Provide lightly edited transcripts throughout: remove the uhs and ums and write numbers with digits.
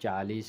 40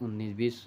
19-20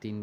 3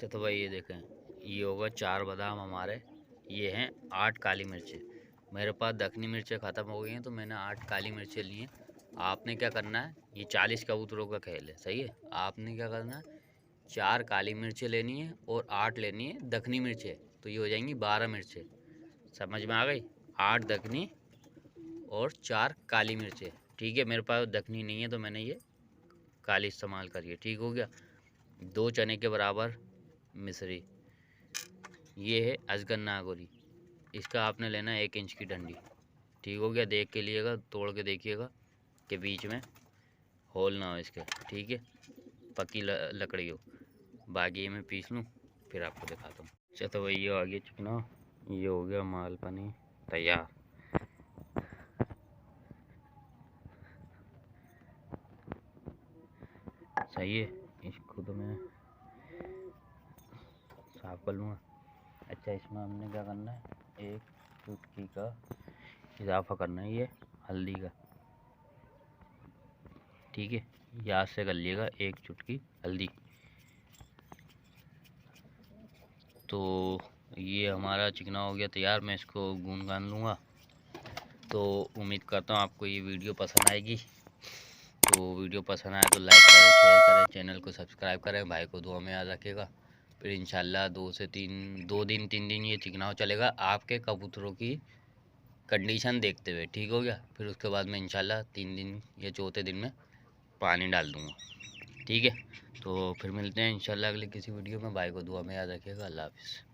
तो भाई ये देखें, ये होगा 4 बादाम हमारे, ये हैं 8 काली मिर्चें। मेरे पास दखनी मिर्चें ख़त्म हो गई हैं तो मैंने 8 काली मिर्चें ली हैं। आपने क्या करना है, ये 40 कबूतरों का खेल है, सही है। आपने क्या करना है, 4 काली मिर्चें लेनी है और 8 लेनी है दखनी मिर्चें, तो ये हो जाएंगी 12 मिर्चें। समझ में आ गई? 8 दखनी और 4 काली मिर्चें, ठीक है। मेरे पास दखनी नहीं है तो मैंने ये काली इस्तेमाल करी है, ठीक हो गया। 2 चने के बराबर मिश्री, ये है अजगर नागौरी, इसका आपने लेना है 1 इंच की डंडी, ठीक हो गया। देख के लिएगा, तोड़ के देखिएगा कि बीच में होल ना हो इसके, ठीक है, पक्की लकड़ी हो। बाकी ये मैं पीस लूँ फिर आपको दिखाता हूँ। अच्छा तो भाई ये आ गया चिकना, ये हो गया मालपानी तैयार। सही है, इसको तो मैं साफ कर लूँगा। अच्छा इसमें हमने क्या करना है, 1 चुटकी का इजाफा करना है ये हल्दी का, ठीक है। याद से कर लिएगा 1 चुटकी हल्दी। तो ये हमारा चिकना हो गया तैयार, मैं इसको गूंद गान लूँगा। तो उम्मीद करता हूँ आपको ये वीडियो पसंद आएगी। तो वीडियो पसंद आए तो लाइक करें, शेयर करें, चैनल को सब्सक्राइब करें, भाई को दुआ में याद रखिएगा। फिर इंशाल्लाह 2 दिन 3 दिन ये चिकनाव चलेगा आपके कबूतरों की कंडीशन देखते हुए, ठीक हो गया। फिर उसके बाद में इंशाल्लाह 3 दिन या चौथे दिन में पानी डाल दूँगा, ठीक है। तो फिर मिलते हैं इंशाल्लाह अगले किसी वीडियो में। भाई को दुआ में याद रखिएगा। अल्लाह हाफ़िज़।